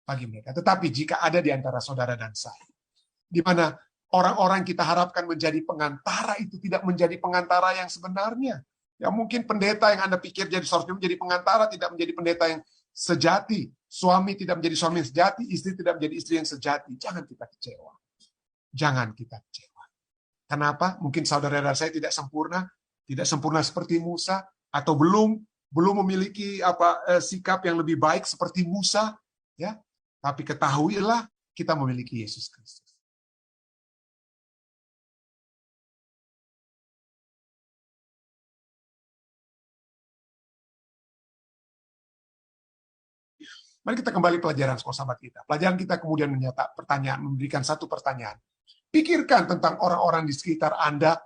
bagi mereka. Tetapi jika ada di antara saudara dan saya, di mana orang-orang kita harapkan menjadi pengantara itu tidak menjadi pengantara yang sebenarnya. Ya mungkin pendeta yang Anda pikir jadi seharusnya menjadi pengantara tidak menjadi pendeta yang sejati. Suami tidak menjadi suami yang sejati, istri tidak menjadi istri yang sejati. Jangan kita kecewa. Jangan kita kecewa. Kenapa? Mungkin saudara dan saya tidak sempurna seperti Musa, atau belum memiliki sikap yang lebih baik seperti Musa, ya. Tapi ketahuilah kita memiliki Yesus Kristus. Mari kita kembali pelajaran sekolah sahabat kita. Pelajaran kita kemudian memberikan satu pertanyaan. Pikirkan tentang orang-orang di sekitar Anda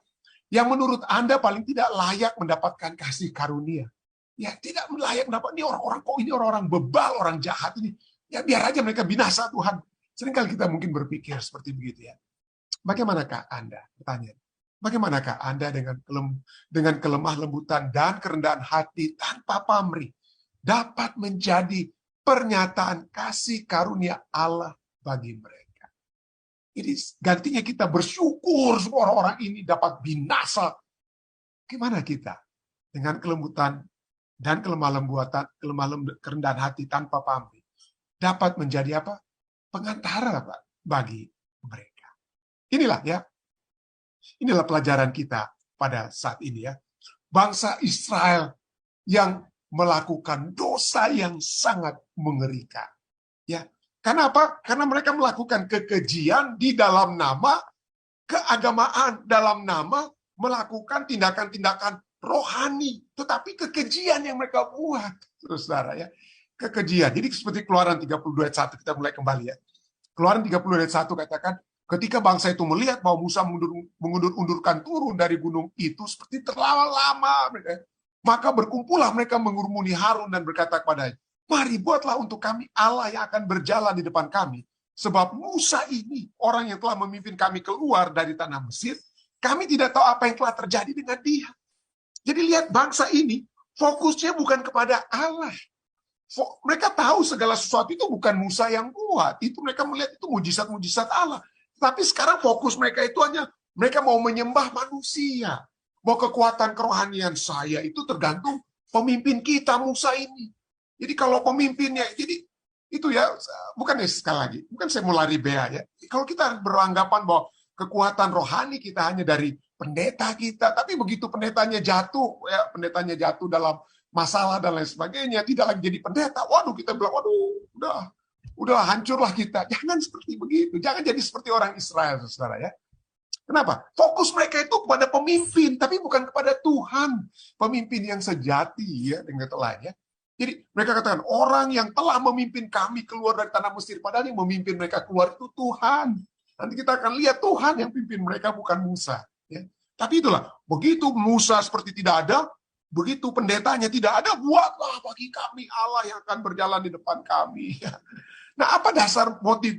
yang menurut Anda paling tidak layak mendapatkan kasih karunia. Ya, tidak layak mendapat. Ini orang-orang bebal, orang jahat ini. Ya, biar aja mereka binasa, Tuhan. Seringkali kita mungkin berpikir seperti begitu ya. Bagaimanakah Anda? Pertanyaan. Bagaimanakah Anda dengan kelemah lembutan dan kerendahan hati tanpa pamrih dapat menjadi pernyataan kasih karunia Allah bagi mereka? Jadi gantinya kita bersyukur semua orang-orang ini dapat binasa. Gimana kita dengan kelembutan dan kerendahan hati tanpa pamrih dapat menjadi apa? Pengantara bagi mereka. Inilah pelajaran kita pada saat ini ya. Bangsa Israel yang melakukan dosa yang sangat mengerikan. Ya, kenapa? Karena mereka melakukan kekejian di dalam nama keagamaan, dalam nama melakukan tindakan-tindakan rohani, tetapi kekejian yang mereka buat, saudara ya. Kekejian. Jadi seperti Keluaran 32 ayat 1, kita mulai kembali ya. Keluaran 30 ayat 1 katakan, ketika bangsa itu melihat bahwa Musa mengundur-undurkan turun dari gunung itu seperti terlalu lama, maka berkumpullah mereka mengurumuni Harun dan berkata kepadanya, mari buatlah untuk kami Allah yang akan berjalan di depan kami. Sebab Musa ini, orang yang telah memimpin kami keluar dari tanah Mesir, kami tidak tahu apa yang telah terjadi dengan dia. Jadi lihat bangsa ini, fokusnya bukan kepada Allah. Mereka tahu segala sesuatu itu bukan Musa yang buat. Itu mereka melihat itu mujizat-mujizat Allah. Tapi sekarang fokus mereka itu hanya, mereka mau menyembah manusia. Bahwa kekuatan kerohanian saya itu tergantung pemimpin kita Musa ini. Jadi kalau pemimpinnya, jadi itu ya, bukan ya sekali lagi, bukan saya mau lari bea ya. Kalau kita beranggapan bahwa kekuatan rohani kita hanya dari pendeta kita, tapi begitu pendetanya jatuh dalam masalah dan lain sebagainya, tidak lagi jadi pendeta, waduh kita bilang, waduh, udah hancurlah kita. Jangan seperti begitu, jangan jadi seperti orang Israel, saudara ya. Kenapa? Fokus mereka itu kepada pemimpin, tapi bukan kepada Tuhan. Pemimpin yang sejati, ya, dengan lain ya. Jadi mereka katakan, orang yang telah memimpin kami keluar dari tanah Mesir, padahal yang memimpin mereka keluar itu Tuhan. Nanti kita akan lihat Tuhan yang pimpin mereka, bukan Musa. Ya. Tapi itulah, begitu Musa seperti tidak ada, begitu pendetanya tidak ada, buatlah bagi kami Allah yang akan berjalan di depan kami. Ya. Nah, apa dasar motif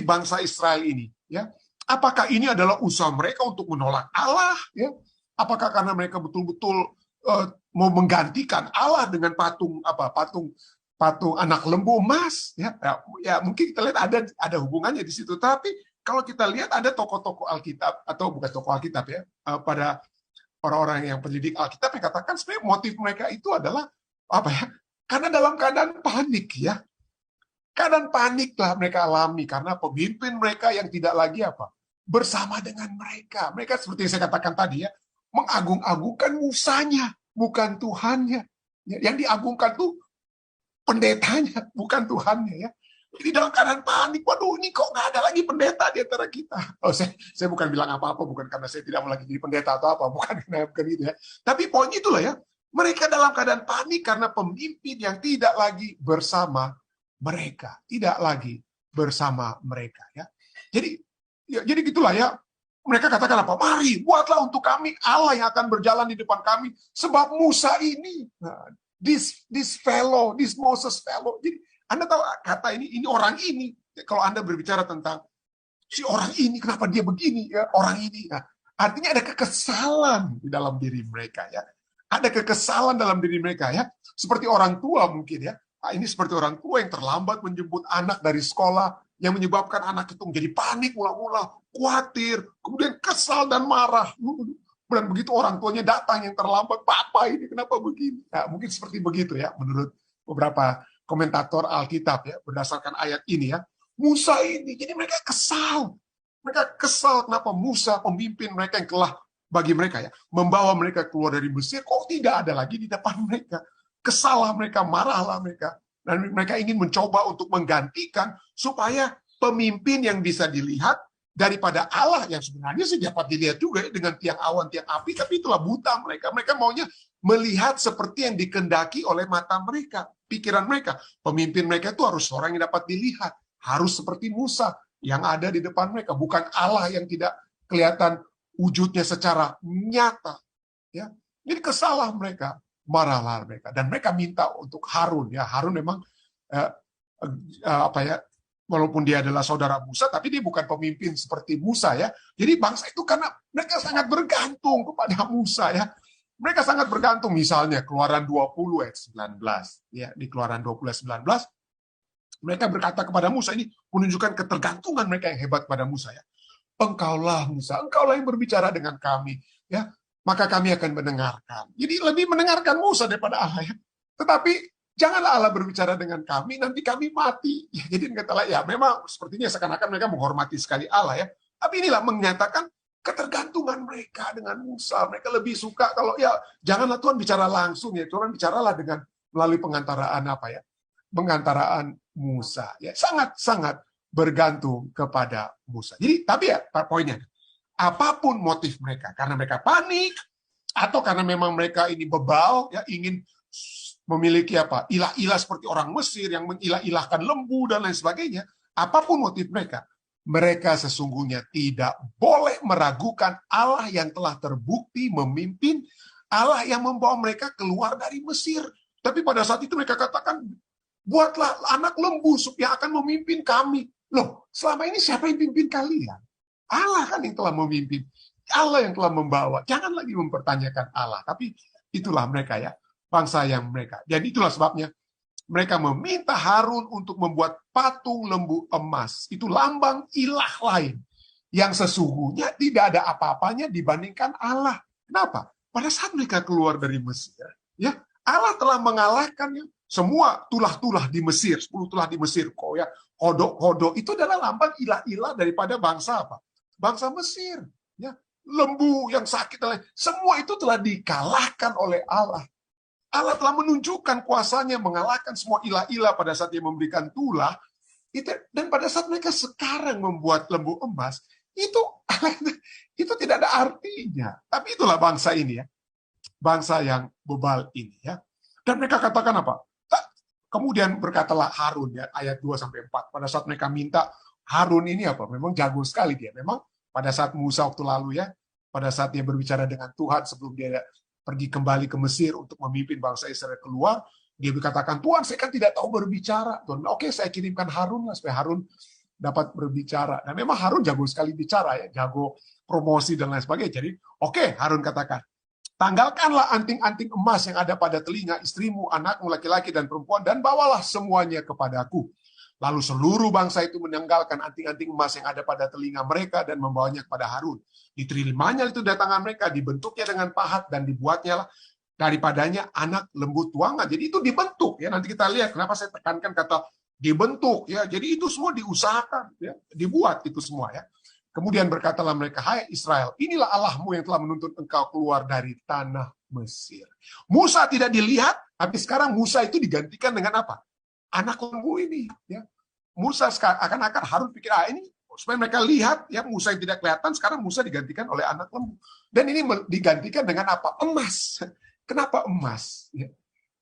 bangsa Israel ini? Ya. Apakah ini adalah usaha mereka untuk menolak Allah? Ya? Apakah karena mereka betul-betul mau menggantikan Allah dengan patung anak lembu emas? Ya, mungkin kita lihat ada hubungannya di situ. Tapi kalau kita lihat ada tokoh-tokoh Alkitab atau bukan tokoh Alkitab ya, pada orang-orang yang pendidik Alkitab yang katakan sebenarnya motif mereka itu adalah apa ya? Karena dalam keadaan panik ya. Keadaan paniklah mereka alami karena pemimpin mereka yang tidak lagi bersama dengan mereka. Mereka seperti yang saya katakan tadi ya, mengagung-agungkan Musanya, bukan Tuhannya. Yang diagungkan tuh pendetanya, bukan Tuhannya ya. Jadi dalam keadaan panik, waduh ini kok nggak ada lagi pendeta di antara kita. Oh, saya bukan bilang apa-apa, bukan karena saya tidak mau lagi jadi pendeta atau apa, bukan gitu ya. Tapi poin itulah ya, mereka dalam keadaan panik karena pemimpin yang tidak lagi bersama mereka, tidak lagi bersama mereka ya. Jadi gitulah ya. Mereka katakan apa? Mari buatlah untuk kami Allah yang akan berjalan di depan kami. Sebab Musa ini, this Moses fellow. Jadi Anda tahu kata ini orang ini. Kalau Anda berbicara tentang si orang ini, kenapa dia begini? Ya, orang ini. Nah, artinya ada kekesalan di dalam diri mereka ya. Ada kekesalan dalam diri mereka ya. Seperti orang tua mungkin ya. Ini seperti orang tua yang terlambat menjemput anak dari sekolah, yang menyebabkan anak itu menjadi panik mula-mula, khawatir, kemudian kesal dan marah. Dan begitu orang tuanya datang yang terlambat, "Papa, ini kenapa begini?" Nah, mungkin seperti begitu ya, menurut beberapa komentator Alkitab ya, berdasarkan ayat ini ya. Musa ini, jadi mereka kesal. Mereka kesal kenapa Musa, pemimpin mereka yang telah bagi mereka ya, membawa mereka keluar dari Mesir, kok tidak ada lagi di depan mereka. Kesalah mereka, marahlah mereka. Dan mereka ingin mencoba untuk menggantikan supaya pemimpin yang bisa dilihat daripada Allah yang sebenarnya sih dapat dilihat juga dengan tiang awan, tiang api, tapi itulah buta mereka. Mereka maunya melihat seperti yang dikendaki oleh mata mereka, pikiran mereka. Pemimpin mereka itu harus orang yang dapat dilihat, harus seperti Musa yang ada di depan mereka, bukan Allah yang tidak kelihatan wujudnya secara nyata. Ya, jadi kesalah mereka, marahlah mereka, dan mereka minta untuk Harun. Ya, Harun memang apa ya? Walaupun dia adalah saudara Musa, tapi dia bukan pemimpin seperti Musa ya. Jadi bangsa itu karena mereka sangat bergantung kepada Musa ya. Mereka sangat bergantung, misalnya Keluaran 20 ayat 19 ya, di Keluaran 20 ayat 19 mereka berkata kepada Musa, ini menunjukkan ketergantungan mereka yang hebat pada Musa ya. Engkaulah Musa, engkaulah yang berbicara dengan kami ya, maka kami akan mendengarkan. Jadi lebih mendengarkan Musa daripada Allah ya. Tetapi janganlah Allah berbicara dengan kami, nanti kami mati. Ya, jadi katalah ya, memang sepertinya seakan-akan mereka menghormati sekali Allah ya. Tapi inilah menyatakan ketergantungan mereka dengan Musa. Mereka lebih suka kalau ya janganlah Tuhan bicara langsung ya, Tuhan bicaralah dengan melalui pengantaraan apa ya? Pengantaraan Musa. Ya, sangat-sangat bergantung kepada Musa. Jadi tapi ya poinnya, apapun motif mereka, karena mereka panik atau karena memang mereka ini bebal ya, ingin memiliki apa? Ilah-ilah seperti orang Mesir yang mengilah-ilahkan lembu dan lain sebagainya, apapun motif mereka, mereka sesungguhnya tidak boleh meragukan Allah yang telah terbukti memimpin, Allah yang membawa mereka keluar dari Mesir. Tapi pada saat itu mereka katakan, buatlah anak lembu supaya akan memimpin kami. Loh, selama ini siapa yang pimpin kalian? Allah kan yang telah memimpin. Allah yang telah membawa. Jangan lagi mempertanyakan Allah. Tapi itulah mereka ya, bangsa yang mereka. Dan itulah sebabnya mereka meminta Harun untuk membuat patung lembu emas. Itu lambang ilah lain. Yang sesungguhnya tidak ada apa-apanya dibandingkan Allah. Kenapa? Pada saat mereka keluar dari Mesir, ya, Allah telah mengalahkannya. Semua tulah-tulah di Mesir, 10 tulah di Mesir, ya, kodok-kodok, itu adalah lambang ilah-ilah daripada bangsa apa? Bangsa Mesir. Ya. Lembu yang sakit, semua itu telah dikalahkan oleh Allah. Allah telah menunjukkan kuasanya mengalahkan semua ilah-ilah pada saat dia memberikan tulah. Dan pada saat mereka sekarang membuat lembu emas, itu tidak ada artinya. Tapi itulah bangsa ini ya. Bangsa yang bebal ini ya. Dan mereka katakan apa? Kemudian berkatalah Harun ya, ayat 2-4. Pada saat mereka minta, Harun ini apa? Memang jago sekali dia. Memang pada saat Musa waktu lalu ya, pada saat dia berbicara dengan Tuhan sebelum dia pergi kembali ke Mesir untuk memimpin bangsa Israel keluar, dia berkatakan, Tuhan saya kan tidak tahu berbicara. Tuhan, oke, saya kirimkan Harun lah supaya Harun dapat berbicara. Dan memang Harun jago sekali bicara ya, jago promosi dan lain sebagainya. Jadi oke, Harun katakan, tanggalkanlah anting-anting emas yang ada pada telinga istrimu, anakmu laki-laki dan perempuan, dan bawalah semuanya kepadaku. Lalu seluruh bangsa itu menanggalkan anting-anting emas yang ada pada telinga mereka dan membawanya kepada Harun. Diterimanya itu dari tangan mereka, dibentuknya dengan pahat dan dibuatnya lah daripadanya anak lembu tuangan. Jadi itu dibentuk ya. Nanti kita lihat kenapa saya tekankan kata dibentuk ya. Jadi itu semua diusahakan ya, dibuat itu semua ya. Kemudian berkatalah mereka, hai Israel, inilah Allahmu yang telah menuntun engkau keluar dari tanah Mesir. Musa tidak dilihat, tapi sekarang Musa itu digantikan dengan apa? Anak lembu ini. Ya. Musa akan Harun pikir, ini supaya mereka lihat, ya Musa yang tidak kelihatan, sekarang Musa digantikan oleh anak lembu. Dan ini digantikan dengan apa? Emas. Kenapa emas? Ya.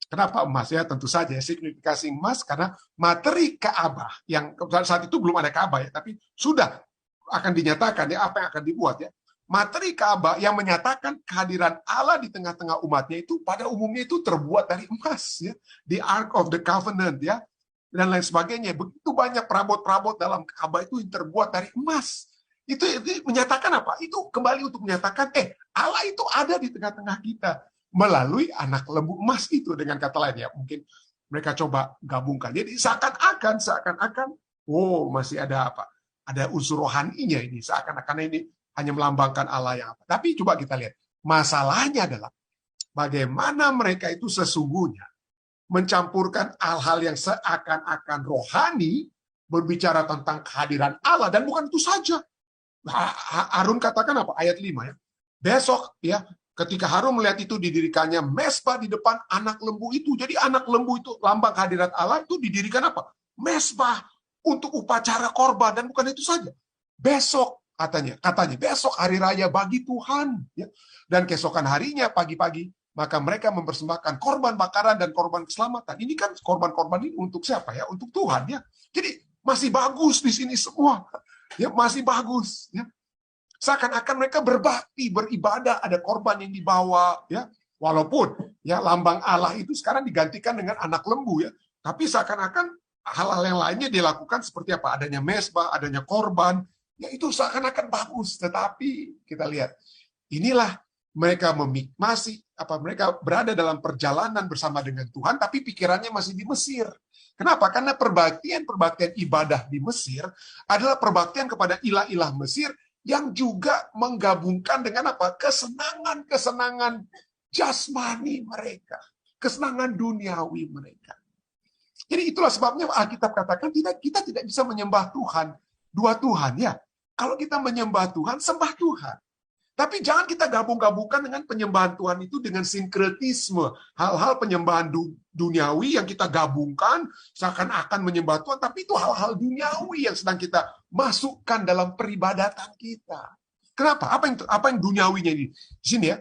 Kenapa emas? Ya tentu saja signifikasi emas karena materi Ka'bah yang saat itu belum ada Ka'bah ya, tapi sudah akan dinyatakan ya apa yang akan dibuat ya. Materi Ka'bah yang menyatakan kehadiran Allah di tengah-tengah umatnya itu pada umumnya itu terbuat dari emas ya. The Ark of the Covenant ya dan lain sebagainya. Begitu banyak perabot-perabot dalam Ka'bah itu yang terbuat dari emas. Itu menyatakan apa? Itu kembali untuk menyatakan Allah itu ada di tengah-tengah kita melalui anak lembu emas itu, dengan kata lain ya. Mungkin mereka coba gabungkan. Jadi seakan-akan, oh masih ada apa? Ada unsur rohaninya ini, seakan-akan ini hanya melambangkan Allah yang apa. Tapi coba kita lihat, masalahnya adalah bagaimana mereka itu sesungguhnya mencampurkan hal-hal yang seakan-akan rohani, berbicara tentang kehadiran Allah, dan bukan itu saja. Harun katakan apa? Ayat 5 ya. Besok ya, ketika Harun melihat itu didirikannya mesbah di depan anak lembu itu. Jadi anak lembu itu lambang kehadirat Allah, itu didirikan apa? Mesbah untuk upacara korban, dan bukan itu saja. Besok katanya besok hari raya bagi Tuhan ya. Dan keesokan harinya pagi-pagi maka mereka mempersembahkan korban bakaran dan korban keselamatan. Ini kan korban-korban ini untuk siapa ya? Untuk Tuhan ya. Jadi masih bagus di sini semua. Ya, masih bagus ya. Seakan-akan mereka berbakti, beribadah, ada korban yang dibawa ya. Walaupun ya lambang Allah itu sekarang digantikan dengan anak lembu ya. Tapi seakan-akan hal-hal yang lainnya dilakukan seperti apa? Adanya mesbah, adanya korban, ya itu seakan-akan bagus. Tetapi kita lihat, inilah mereka mereka berada dalam perjalanan bersama dengan Tuhan, tapi pikirannya masih di Mesir. Kenapa? Karena perbaktian ibadah di Mesir adalah perbaktian kepada ilah-ilah Mesir yang juga menggabungkan dengan apa? Kesenangan jasmani mereka, kesenangan duniawi mereka. Jadi itulah sebabnya Alkitab katakan kita tidak bisa menyembah Tuhan, dua Tuhan ya. Kalau kita menyembah Tuhan, sembah Tuhan. Tapi jangan kita gabung-gabungkan dengan penyembahan Tuhan itu dengan sinkretisme. Hal-hal penyembahan duniawi yang kita gabungkan seakan-akan menyembah Tuhan, tapi itu hal-hal duniawi yang sedang kita masukkan dalam peribadatan kita. Kenapa? Apa yang duniawinya ini? Di sini ya,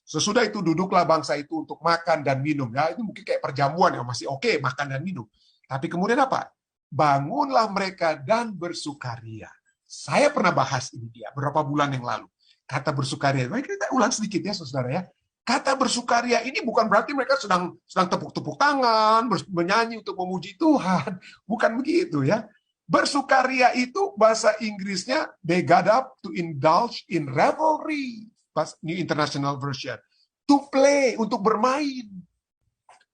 sesudah itu duduklah bangsa itu untuk makan dan minum. Ya, itu mungkin kayak perjamuan ya, masih oke makan dan minum. Tapi kemudian apa? Bangunlah mereka dan bersukaria. Saya pernah bahas ini dia beberapa bulan yang lalu. Kata bersukaria, mari kita ulang sedikit ya saudara ya. Kata bersukaria ini bukan berarti mereka sedang tepuk-tepuk tangan, menyanyi untuk memuji Tuhan. Bukan begitu ya. Bersukaria itu bahasa Inggrisnya, they got up to indulge in revelry. New International Version. To play, untuk bermain.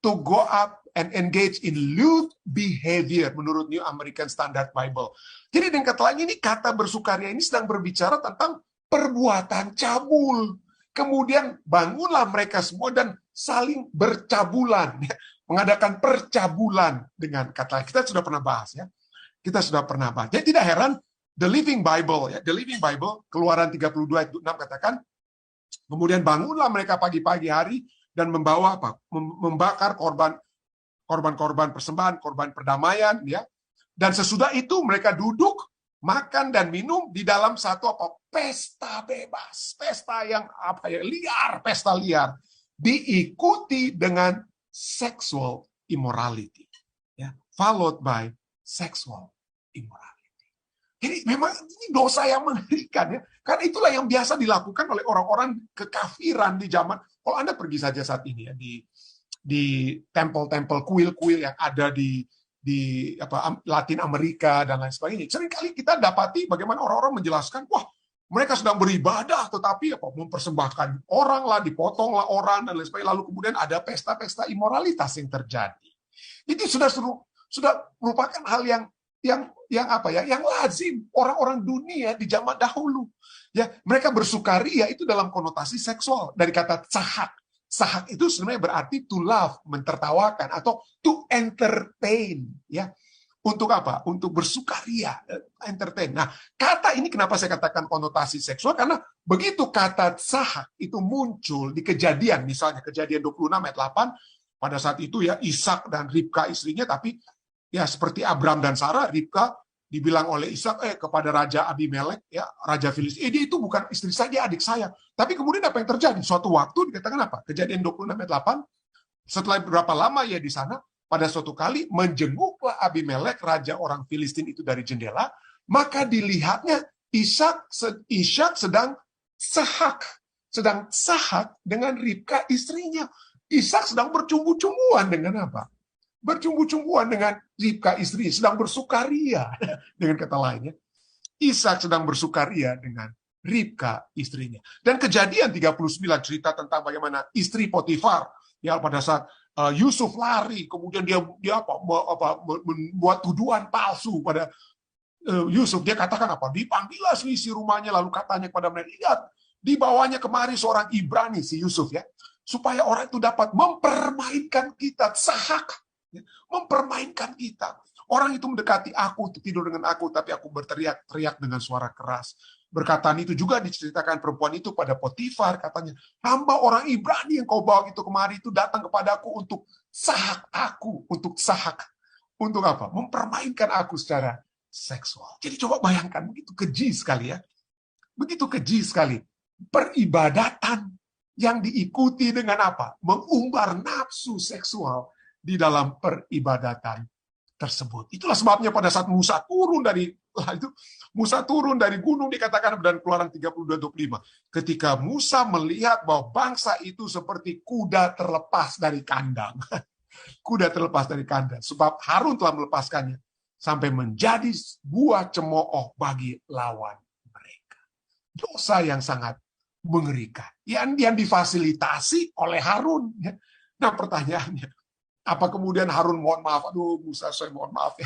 To go up and engage in lewd behavior menurut New American Standard Bible. Jadi dengan kata lain ini, kata bersukaria ini sedang berbicara tentang perbuatan cabul. Kemudian bangunlah mereka semua dan saling bercabulan. Mengadakan percabulan dengan kata. Kita sudah pernah bahas ya. Kita sudah pernah bahas. Jadi tidak heran The Living Bible ya. The Living Bible Keluaran 32 ayat 6 katakan, kemudian bangunlah mereka pagi-pagi hari dan membawa apa? Membakar korban persembahan, korban perdamaian ya. Dan sesudah itu mereka duduk makan dan minum di dalam satu pesta bebas, pesta yang liar, pesta liar, diikuti dengan sexual immorality, ya, followed by sexual immorality. Jadi memang ini dosa yang mengerikan ya, karena itulah yang biasa dilakukan oleh orang-orang kekafiran di zaman. Kalau Anda pergi saja saat ini ya di tempel-tempel kuil-kuil yang ada di Latin Amerika dan lain sebagainya. Seringkali kita dapati bagaimana orang-orang menjelaskan, wah mereka sedang beribadah, tetapi mempersembahkan orang lah, dipotonglah orang dan lain sebagainya. Lalu kemudian ada pesta-pesta imoralitas yang terjadi. Itu sudah merupakan hal yang lazim orang-orang dunia di zaman dahulu. Ya, mereka bersukaria itu dalam konotasi seksual dari kata sahak. Sahak itu sebenarnya berarti to love, mentertawakan, atau to entertain, ya. Untuk apa? Untuk bersukaria, entertain. Nah, kata ini kenapa saya katakan konotasi seksual? Karena begitu kata sahak itu muncul di kejadian, misalnya kejadian 26 ayat 8, pada saat itu ya Ishak dan Ribka istrinya, tapi ya seperti Abram dan Sarah, Ribka dibilang oleh Ishak kepada Raja Abimelek, ya Raja Filistin, dia itu bukan istri saya, dia adik saya. Tapi kemudian apa yang terjadi? Suatu waktu dikatakan apa? Kejadian 26 ayat 8, setelah berapa lama ya di sana, pada suatu kali menjenguklah Abimelek, raja orang Filistin itu dari jendela, maka dilihatnya Ishak sedang sahak dengan Ribka istrinya. Ishak sedang bercumbu-cumbuan dengan apa? Bercumbu-cumbuan dengan Ribka istri, sedang bersukaria. Dengan kata lainnya, Ishak sedang bersukaria dengan Ribka istrinya. Dan kejadian 39 cerita tentang bagaimana istri Potifar, ya pada saat Yusuf lari, kemudian dia membuat tuduhan palsu pada Yusuf. Dia katakan apa? Dipanggillah selisih rumahnya, lalu katanya kepada mereka, lihat, dibawanya kemari seorang Ibrani, si Yusuf ya, supaya orang itu dapat mempermainkan kita, sahak, ya, mempermainkan kita. Orang itu mendekati aku, tidur dengan aku, tapi aku berteriak-teriak dengan suara keras. Berkataan itu juga diceritakan perempuan itu pada Potifar, katanya, hamba orang Ibrani yang kau bawa itu kemari itu datang kepadaku untuk sahak aku, untuk sahak. Untuk apa? Mempermainkan aku secara seksual. Jadi coba bayangkan, begitu keji sekali ya. Begitu keji sekali. Peribadatan yang diikuti dengan apa? Mengumbar nafsu seksual di dalam peribadatan tersebut. Itulah sebabnya pada saat Musa turun dari gunung, dikatakan dalam Keluaran 32:25. Ketika Musa melihat bahwa bangsa itu seperti kuda terlepas dari kandang. Kuda terlepas dari kandang. Sebab Harun telah melepaskannya sampai menjadi buah cemooh bagi lawan mereka. Dosa yang sangat mengerikan. Yang difasilitasi oleh Harun. Nah pertanyaannya, apa kemudian Harun mohon maaf, aduh Musa saya mohon maaf ya.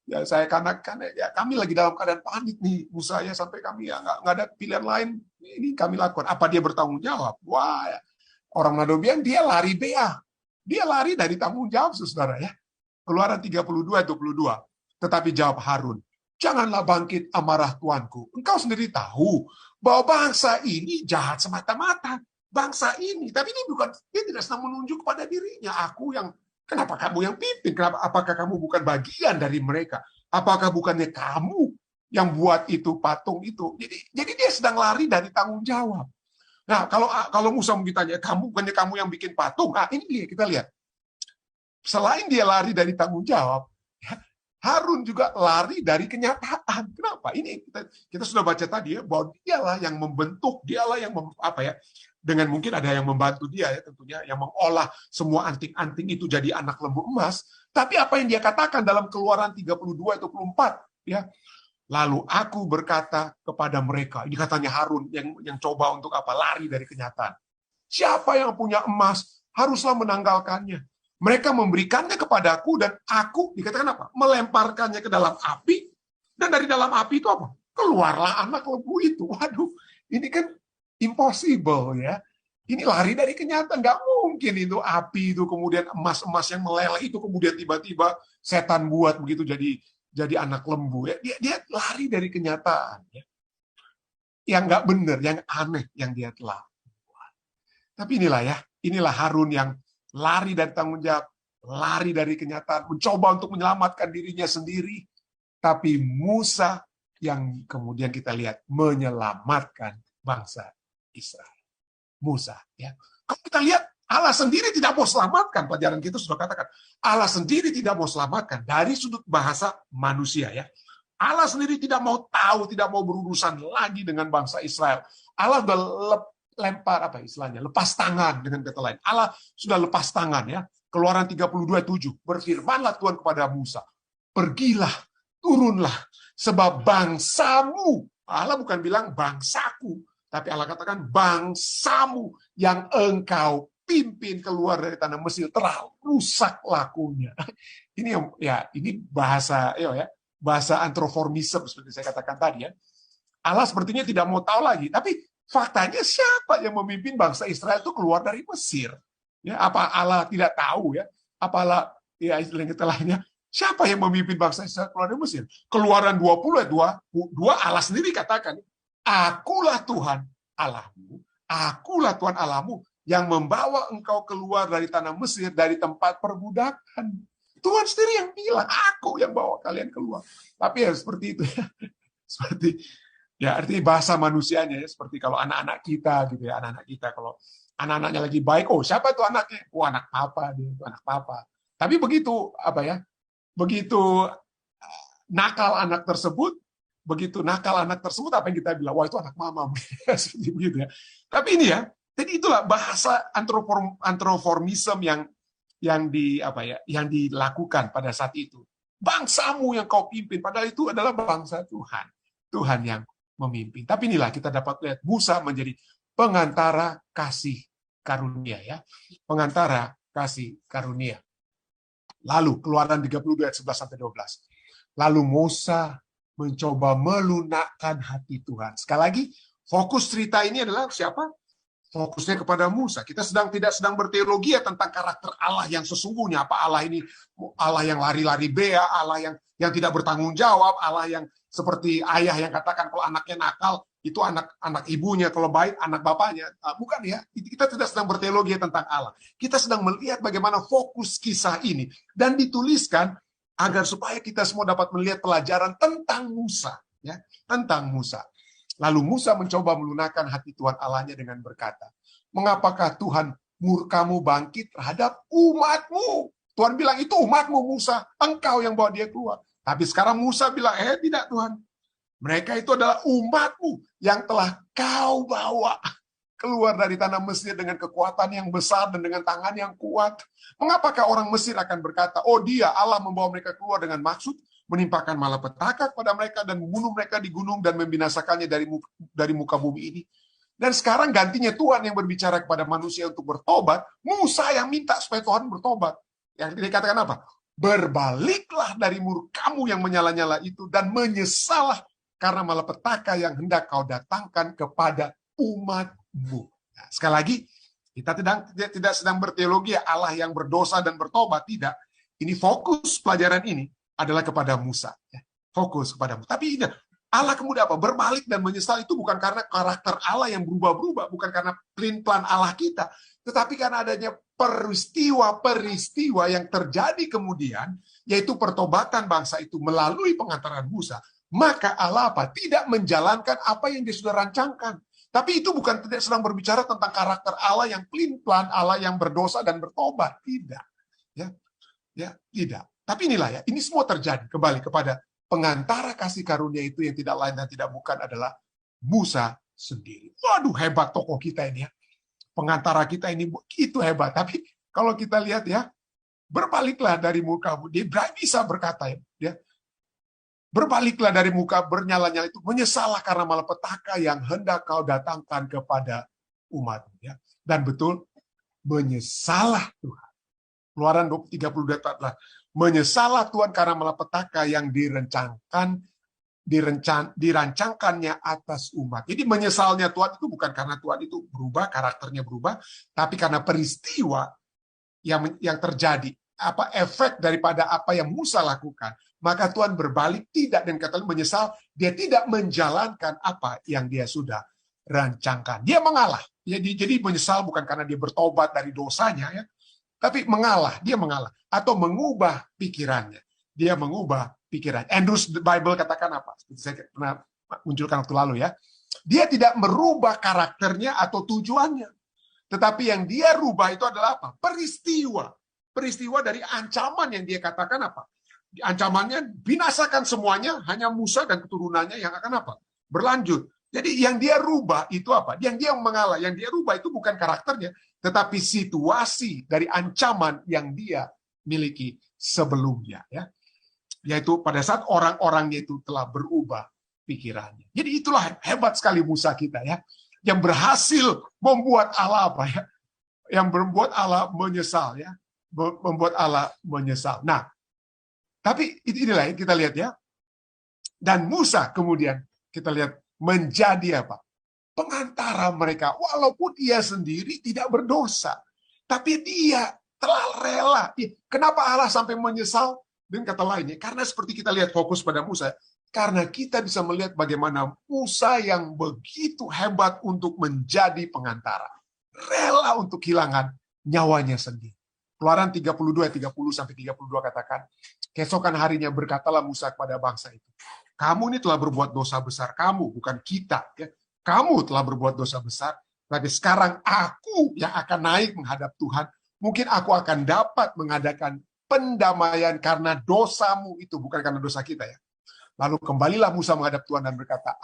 Ya saya karena ya, kami lagi dalam keadaan panik nih Musa ya, sampai kami ya nggak ada pilihan lain, ini kami lakukan. Apa dia bertanggung jawab? Wah, ya. Orang Nadobian dia lari bea. Dia lari dari tanggung jawab, saudara ya. Keluaran 32:22. Tetapi jawab Harun, janganlah bangkit amarah tuanku. Engkau sendiri tahu bahwa bangsa ini jahat semata-mata. Bangsa ini, tapi ini bukan, dia tidak sedang menunjuk kepada dirinya. Aku yang, kenapa kamu yang pimpin? Apakah kamu bukan bagian dari mereka? Apakah bukannya kamu yang buat itu patung itu? Jadi dia sedang lari dari tanggung jawab. Nah, kalau Musa mungkin tanya, bukannya kamu yang bikin patung? Nah, ini kita lihat. Selain dia lari dari tanggung jawab, Harun juga lari dari kenyataan. Kenapa? Ini kita sudah baca tadi ya, bahwa dialah yang membentuk, dialah yang dengan mungkin ada yang membantu dia ya tentunya, yang mengolah semua anting-anting itu jadi anak lembu emas. Tapi apa yang dia katakan dalam Keluaran 32:24 ya. Lalu aku berkata kepada mereka, ini katanya Harun yang coba untuk apa? Lari dari kenyataan. Siapa yang punya emas haruslah menanggalkannya. Mereka memberikannya kepadaku dan aku, dikatakan apa? Melemparkannya ke dalam api, dan dari dalam api itu apa? Keluarlah anak lembu itu. Waduh, ini kan impossible ya. Ini lari dari kenyataan, nggak mungkin itu api itu kemudian emas-emas yang meleleh itu kemudian tiba-tiba setan buat begitu jadi anak lembu ya. Dia lari dari kenyataan ya. Yang nggak benar, yang aneh yang dia telah buat. Tapi inilah Harun yang lari dari tanggung jawab, lari dari kenyataan, mencoba untuk menyelamatkan dirinya sendiri. Tapi Musa yang kemudian kita lihat menyelamatkan bangsa Israel. Musa, ya. Kalau kita lihat Allah sendiri tidak mau selamatkan, pelajaran kita sudah katakan, Allah sendiri tidak mau selamatkan dari sudut bahasa manusia ya. Allah sendiri tidak mau tahu, tidak mau berurusan lagi dengan bangsa Israel. Allah sudah lempar apa istilahnya, lepas tangan dengan kata lain. Allah sudah lepas tangan ya. Keluaran 32:7. Berfirmanlah Tuhan kepada Musa, pergilah, turunlah, sebab bangsamu, Allah bukan bilang bangsaku, tapi Allah katakan bangsamu yang engkau pimpin keluar dari tanah Mesir telah rusak lakunya. Ini bahasa bahasa antroformisme seperti saya katakan tadi ya. Allah sepertinya tidak mau tahu lagi, tapi faktanya siapa yang memimpin bangsa Israel itu keluar dari Mesir? Ya, apa Allah tidak tahu ya? Apa Allah ya istilahnya siapa yang memimpin bangsa Israel keluar dari Mesir? Keluaran 20:2 Allah sendiri katakan, akulah Tuhan Allahmu, akulah Tuhan Allahmu yang membawa engkau keluar dari tanah Mesir, dari tempat perbudakan. Tuhan sendiri yang bilang, aku yang bawa kalian keluar. Tapi ya seperti itu ya. Seperti ya artinya bahasa manusianya ya, seperti kalau anak-anak kita gitu ya, anak-anak kita kalau anak-anaknya lagi baik, oh siapa itu anaknya? Oh anak papa, dia itu anak papa. Tapi begitu begitu nakal anak tersebut, apa yang kita bilang? Wah itu anak mama, seperti begitu ya. Tapi ini ya, jadi itulah bahasa antroformisme yang dilakukan pada saat itu. Bangsamu yang kau pimpin, padahal itu adalah bangsa Tuhan. Tuhan yang memimpin. Tapi inilah kita dapat lihat Musa menjadi pengantara kasih karunia ya. Pengantara kasih karunia. Lalu Keluaran 32 ayat 11-12. Lalu Musa mencoba melunakkan hati Tuhan. Sekali lagi, fokus cerita ini adalah siapa? Fokusnya kepada Musa. Kita tidak sedang berteologi tentang karakter Allah yang sesungguhnya. Apa Allah ini? Allah yang lari-lari bea, Allah yang tidak bertanggung jawab, Allah yang seperti ayah yang katakan kalau anaknya nakal, itu anak ibunya, kalau baik anak bapaknya. Bukan ya, kita tidak sedang berteologi tentang Allah. Kita sedang melihat bagaimana fokus kisah ini. Dan dituliskan agar supaya kita semua dapat melihat pelajaran tentang Musa. Ya, tentang Musa. Lalu Musa mencoba melunakkan hati Tuhan Allahnya dengan berkata, mengapakah Tuhan murkamu bangkit terhadap umatmu? Tuhan bilang, itu umatmu Musa, engkau yang bawa dia keluar. Tapi sekarang Musa bilang, tidak Tuhan. Mereka itu adalah umatmu yang telah kau bawa keluar dari tanah Mesir dengan kekuatan yang besar dan dengan tangan yang kuat. Mengapakah orang Mesir akan berkata, oh dia Allah membawa mereka keluar dengan maksud menimpakan malapetaka kepada mereka dan membunuh mereka di gunung dan membinasakannya dari muka bumi ini. Dan sekarang gantinya Tuhan yang berbicara kepada manusia untuk bertobat, Musa yang minta supaya Tuhan bertobat. Yang dikatakan apa? Berbaliklah dari murkamu yang menyala-nyala itu dan menyesalah karena malapetaka yang hendak kau datangkan kepada umatmu. Nah, sekali lagi, kita tidak sedang berteologi Allah yang berdosa dan bertobat, tidak. Ini fokus pelajaran ini adalah kepada Musa. Fokus kepada Musa. Tapi Allah kemudian apa? Berbalik dan menyesal itu bukan karena karakter Allah yang berubah-berubah, bukan karena plan Allah kita, tetapi karena adanya peristiwa-peristiwa yang terjadi kemudian, yaitu pertobatan bangsa itu melalui pengantaran Musa. Maka Allah apa? Tidak menjalankan apa yang dia sudah rancangkan. Tapi itu bukan tidak sedang berbicara tentang karakter Allah yang plan, Allah yang berdosa dan bertobat. Tidak. Ya, tidak. Tapi inilah ya, ini semua terjadi kembali kepada pengantara kasih karunia itu yang tidak lain dan tidak bukan adalah Musa sendiri. Waduh, hebat tokoh kita ini ya. Pengantara kita ini begitu hebat. Tapi kalau kita lihat ya, berbaliklah dari mukamu. Dia bisa berkata ya, berbaliklah dari muka bernyala-nyala itu, menyesalah karena malapetaka yang hendak kau datangkan kepada umatmu. Ya. Dan betul, menyesalah Tuhan. Keluaran 32:14. Menyesalah Tuhan karena malapetaka yang dirancangkannya atas umat. Jadi menyesalnya Tuhan itu bukan karena Tuhan itu berubah, karakternya berubah, tapi karena peristiwa yang terjadi, efek daripada apa yang Musa lakukan. Maka Tuhan berbalik tidak dengan kata menyesal, dia tidak menjalankan apa yang dia sudah rancangkan. Dia mengalah. Jadi menyesal bukan karena dia bertobat dari dosanya ya, tapi dia mengalah atau mengubah pikirannya. Dia mengubah pikiran. Andrews Bible katakan apa? Seperti saya pernah munculkan waktu lalu ya. Dia tidak merubah karakternya atau tujuannya. Tetapi yang dia rubah itu adalah apa? Peristiwa. Peristiwa dari ancaman yang dia katakan apa? Ancamannya binasakan semuanya, hanya Musa dan keturunannya yang akan apa? Berlanjut. Jadi yang dia rubah itu apa? Yang dia mengalah, yang dia rubah itu bukan karakternya, tetapi situasi dari ancaman yang dia miliki sebelumnya. Ya. Yaitu pada saat orang-orangnya itu telah berubah pikirannya. Jadi itulah hebat sekali Musa kita ya, yang berhasil membuat Allah apa ya? Yang membuat Allah menyesal ya, membuat Allah menyesal. Nah, tapi inilah yang kita lihat ya. Dan Musa kemudian kita lihat menjadi apa? Pengantara mereka. Walaupun dia sendiri tidak berdosa. Tapi dia telah rela. Kenapa Allah sampai menyesal? Dengan kata lainnya, karena seperti kita lihat fokus pada Musa. Karena kita bisa melihat bagaimana Musa yang begitu hebat untuk menjadi pengantara. Rela untuk kehilangan nyawanya sendiri. Keluaran 32, 30-32 katakan, keesokan harinya berkatalah Musa kepada bangsa itu, kamu ini telah berbuat dosa besar, kamu, bukan kita. Ya. Kamu telah berbuat dosa besar, tapi sekarang aku yang akan naik menghadap Tuhan. Mungkin aku akan dapat mengadakan pendamaian karena dosamu itu, bukan karena dosa kita ya. Lalu kembalilah Musa menghadap Tuhan dan berkata,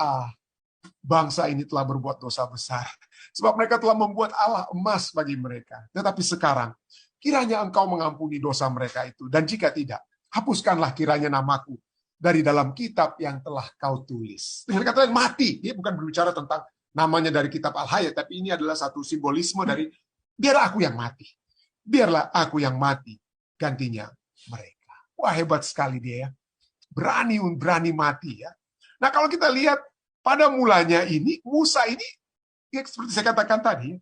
bangsa ini telah berbuat dosa besar. Sebab mereka telah membuat Allah emas bagi mereka. Tetapi sekarang, kiranya engkau mengampuni dosa mereka itu. Dan jika tidak, hapuskanlah kiranya namaku dari dalam kitab yang telah kau tulis. Dengan kata lain, mati. Dia bukan berbicara tentang namanya dari kitab Al-Hayat, tapi ini adalah satu simbolisme dari biar aku yang mati. biarlah aku yang mati gantinya mereka. Wah, hebat sekali dia ya. Berani mati ya. Nah, kalau kita lihat pada mulanya ini, Musa ini, ya, seperti saya katakan tadi,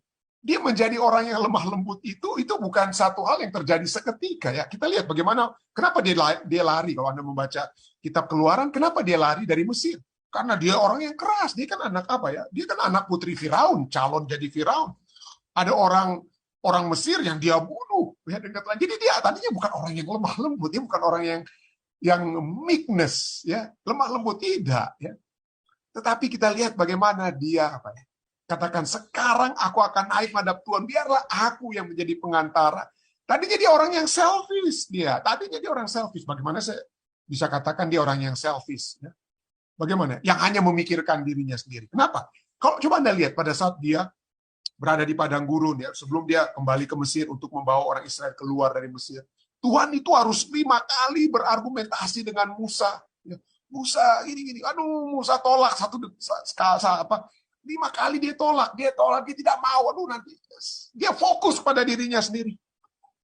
dia menjadi orang yang lemah lembut itu bukan satu hal yang terjadi seketika ya. Kita lihat bagaimana, kenapa dia lari. Kalau Anda membaca kitab Keluaran, kenapa dia lari dari Mesir? Karena dia orang yang keras. Dia kan anak apa ya? Dia kan anak putri Firaun, calon jadi Firaun. Ada orang Mesir yang dia bunuh. Ya, jadi dia tadinya bukan orang yang lemah lembut, dia bukan orang yang meekness, ya, lemah lembut, tidak. Ya. Tetapi kita lihat bagaimana dia apa ya? Katakan, sekarang aku akan naik menghadap Tuhan, biarlah aku yang menjadi pengantara. Tadinya dia orang yang selfish, tadinya dia orang selfish. Bagaimana saya bisa katakan dia orang yang selfish? Ya? Bagaimana? Yang hanya memikirkan dirinya sendiri. Kenapa? Kalau coba Anda lihat pada saat dia berada di padang gurun, ya, sebelum dia kembali ke Mesir untuk membawa orang Israel keluar dari Mesir, Tuhan itu harus 5 kali berargumentasi dengan Musa. Ya, Musa gini, aduh, Musa tolak 5 kali dia tolak, dia tidak mau. Aduh, nanti dia fokus pada dirinya sendiri.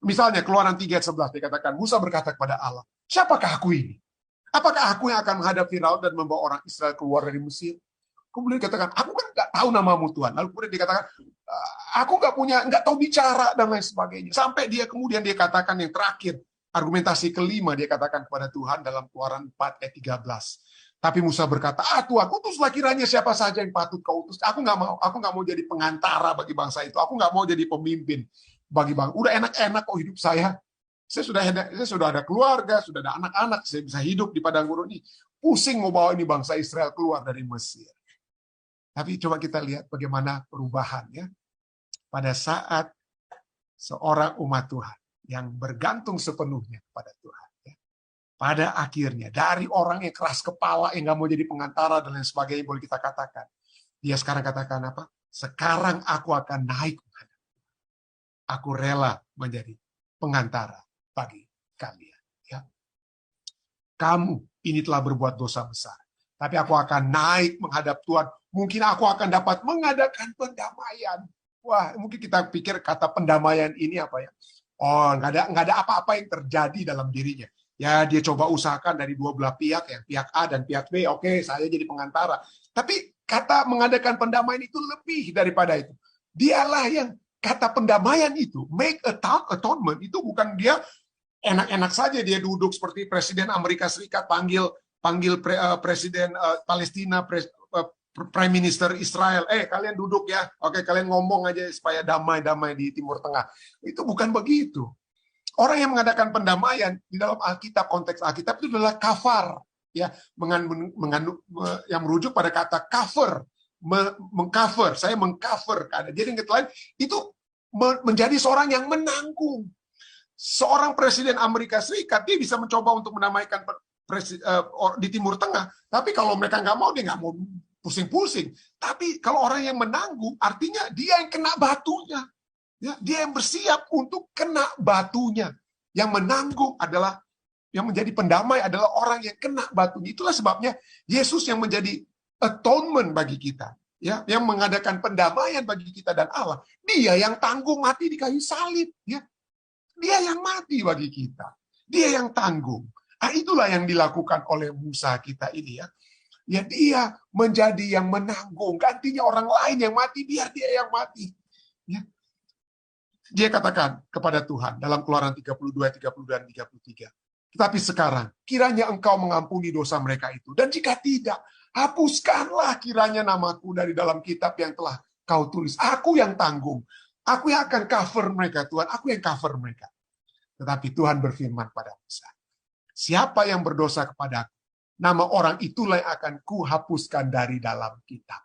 Misalnya Keluaran 3 ayat 11 dikatakan, Musa berkata kepada Allah, siapakah aku ini? Apakah aku yang akan menghadap Firaun dan membawa orang Israel keluar dari Mesir? Kemudian dikatakan, aku kan nggak tahu namamu Tuhan. Lalu kemudian dikatakan, aku nggak tahu bicara dan lain sebagainya. Sampai dia katakan yang terakhir, argumentasi kelima dia katakan kepada Tuhan dalam Keluaran 4 ayat 13. Tapi Musa berkata, Tuhan, utuslah kiranya siapa saja yang patut kau utus. Aku nggak mau jadi pengantara bagi bangsa itu. Aku nggak mau jadi pemimpin bagi bangsa. Udah enak-enak kok hidup saya. Saya sudah ada keluarga, sudah ada anak-anak, saya bisa hidup di padang gurun ini. Pusing mau bawa ini bangsa Israel keluar dari Mesir. Tapi coba kita lihat bagaimana perubahannya pada saat seorang umat Tuhan yang bergantung sepenuhnya kepada Tuhan. Pada akhirnya, dari orang yang keras kepala, yang nggak mau jadi pengantara, dan lain sebagainya, boleh kita katakan. Dia sekarang katakan apa? Sekarang aku akan naik. Aku rela menjadi pengantara bagi kalian. Ya. Kamu ini telah berbuat dosa besar. Tapi aku akan naik menghadap Tuhan. Mungkin aku akan dapat mengadakan pendamaian. Wah, mungkin kita pikir kata pendamaian ini apa ya? Oh, nggak ada apa-apa yang terjadi dalam dirinya. Ya, dia coba usahakan dari dua belah pihak, yang pihak A dan pihak B. Oke, saya jadi pengantara. Tapi kata mengadakan pendamaian itu lebih daripada itu. Dialah yang kata pendamaian itu, make atonement, itu bukan dia enak-enak saja dia duduk seperti Presiden Amerika Serikat panggil Presiden Palestina, Prime Minister Israel, kalian duduk ya, oke, kalian ngomong aja supaya damai-damai di Timur Tengah. Itu bukan begitu. Orang yang mengadakan pendamaian di dalam Alkitab, konteks Alkitab itu adalah kafar, ya, yang merujuk pada kata cover, mengcover, saya mengcover. Jadi yang lain itu menjadi seorang yang menanggung. Seorang presiden Amerika Serikat dia bisa mencoba untuk mendamaikan di Timur Tengah, tapi kalau mereka nggak mau, dia nggak mau pusing-pusing. Tapi kalau orang yang menanggung, artinya dia yang kena batunya. Ya, dia yang bersiap untuk kena batunya. Yang menanggung adalah, yang menjadi pendamai adalah orang yang kena batunya. Itulah sebabnya Yesus yang menjadi atonement bagi kita. Ya, yang mengadakan pendamaian bagi kita dan Allah. Dia yang tanggung mati di kayu salib. Ya. Dia yang mati bagi kita. Dia yang tanggung. Itulah yang dilakukan oleh Musa kita ini ya. Ya, dia menjadi yang menanggung. Gantinya orang lain yang mati, biar dia yang mati. Ya. Dia katakan kepada Tuhan dalam Keluaran 32, 32, dan 33. Tetapi sekarang, kiranya engkau mengampuni dosa mereka itu. Dan jika tidak, hapuskanlah kiranya namaku dari dalam kitab yang telah kau tulis. Aku yang tanggung. Aku yang akan cover mereka, Tuhan. Aku yang cover mereka. Tetapi Tuhan berfirman pada Musa, siapa yang berdosa kepadaku, nama orang itulah yang akan kuhapuskan dari dalam kitab.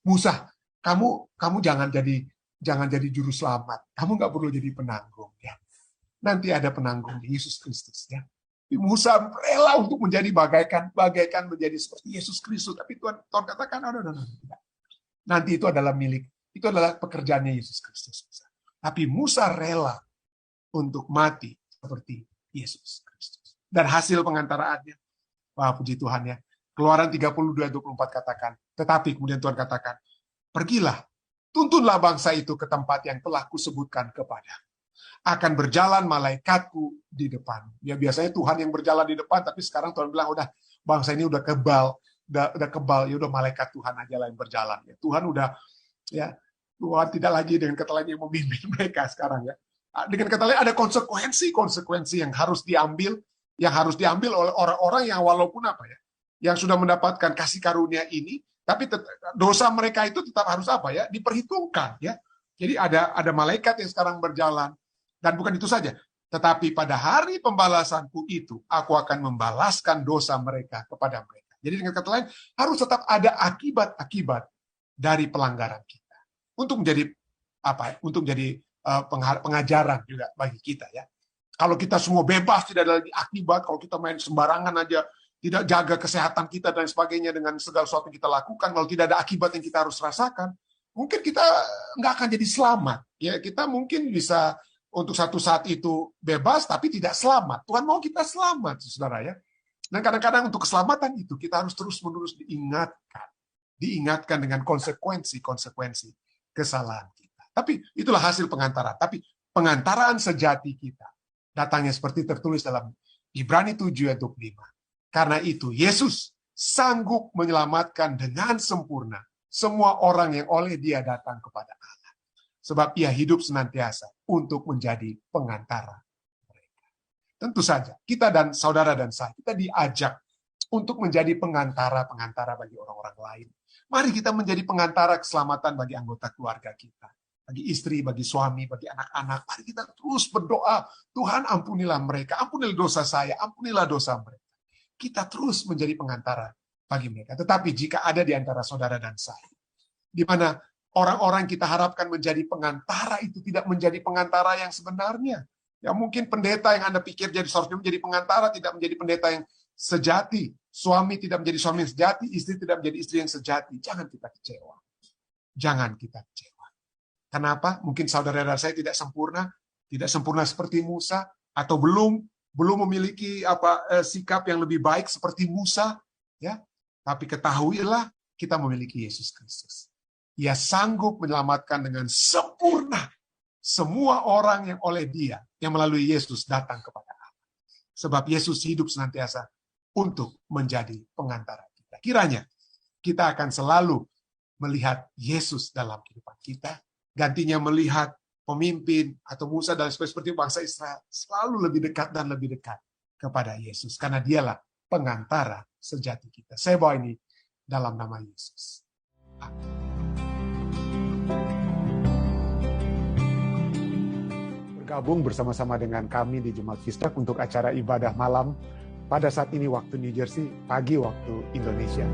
Musa, kamu jangan jadi juru selamat. Kamu nggak perlu jadi penanggung. Ya. Nanti ada penanggung di Yesus Kristus. Ya. Musa rela untuk menjadi bagaikan menjadi seperti Yesus Kristus. Tapi Tuhan katakan, nanti itu adalah itu adalah pekerjaannya Yesus Kristus. Tapi Musa rela untuk mati seperti Yesus Kristus. Dan hasil pengantaraannya, wah puji Tuhan ya. Keluaran 32:24 katakan, tetapi kemudian Tuhan katakan, pergilah, tuntunlah bangsa itu ke tempat yang telah kusebutkan kepada. Akan berjalan malaikatku di depan. Ya biasanya Tuhan yang berjalan di depan, tapi sekarang Tuhan bilang udah bangsa ini udah kebal, udah kebal, ya udah malaikat Tuhan aja lah yang berjalan. Ya, Tuhan udah ya Tuhan tidak lagi dengan kata lain yang memimpin mereka sekarang ya. Dengan kata lain ada konsekuensi yang harus diambil oleh orang-orang yang walaupun apa ya, yang sudah mendapatkan kasih karunia ini, tapi dosa mereka itu tetap harus apa ya, diperhitungkan ya. Jadi ada malaikat yang sekarang berjalan, dan bukan itu saja, tetapi pada hari pembalasanku itu, aku akan membalaskan dosa mereka kepada mereka. Jadi dengan kata lain, harus tetap ada akibat-akibat dari pelanggaran kita. Untuk menjadi apa? Untuk menjadi pengajaran juga bagi kita ya. Kalau kita semua bebas, tidak ada lagi akibat, kalau kita main sembarangan aja, tidak jaga kesehatan kita dan sebagainya dengan segala sesuatu yang kita lakukan, kalau tidak ada akibat yang kita harus rasakan, mungkin kita nggak akan jadi selamat. Ya, kita mungkin bisa untuk satu saat itu bebas, tapi tidak selamat. Tuhan mau kita selamat, saudara ya. Dan kadang-kadang untuk keselamatan itu kita harus terus-menerus diingatkan dengan konsekuensi kesalahan kita. Tapi itulah hasil pengantaran. Tapi pengantaraan sejati kita datangnya seperti tertulis dalam Ibrani 7 ayat 25. Karena itu Yesus sanggup menyelamatkan dengan sempurna semua orang yang oleh Dia datang kepada Allah. Sebab Ia hidup senantiasa untuk menjadi pengantara mereka. Tentu saja, kita dan saudara dan saya, kita diajak untuk menjadi pengantara bagi orang-orang lain. Mari kita menjadi pengantara keselamatan bagi anggota keluarga kita. Bagi istri, bagi suami, bagi anak-anak. Mari kita terus berdoa, Tuhan ampunilah mereka, ampunilah dosa saya, ampunilah dosa mereka. Kita terus menjadi pengantara bagi mereka. Tetapi jika ada di antara saudara dan saya, di mana orang-orang kita harapkan menjadi pengantara itu tidak menjadi pengantara yang sebenarnya. Ya mungkin pendeta yang Anda pikir jadi seharusnya menjadi pengantara tidak menjadi pendeta yang sejati. Suami tidak menjadi suami yang sejati, istri tidak menjadi istri yang sejati. Jangan kita kecewa. Jangan kita kecewa. Kenapa? Mungkin saudara dan saya tidak sempurna seperti Musa, atau belum memiliki sikap yang lebih baik seperti Musa, ya. Tapi ketahuilah kita memiliki Yesus Kristus. Ia sanggup menyelamatkan dengan sempurna semua orang yang oleh Dia, yang melalui Yesus datang kepada Allah. Sebab Yesus hidup senantiasa untuk menjadi pengantara kita. Kiranya kita akan selalu melihat Yesus dalam kehidupan kita, gantinya melihat pemimpin atau Musa dan seperti bangsa Israel selalu lebih dekat dan lebih dekat kepada Yesus, karena Dialah pengantara sejati kita. Saya bawa ini dalam nama Yesus. Bergabung bersama-sama dengan kami di Jemaat Vistak untuk acara ibadah malam pada saat ini waktu New Jersey, pagi waktu Indonesia.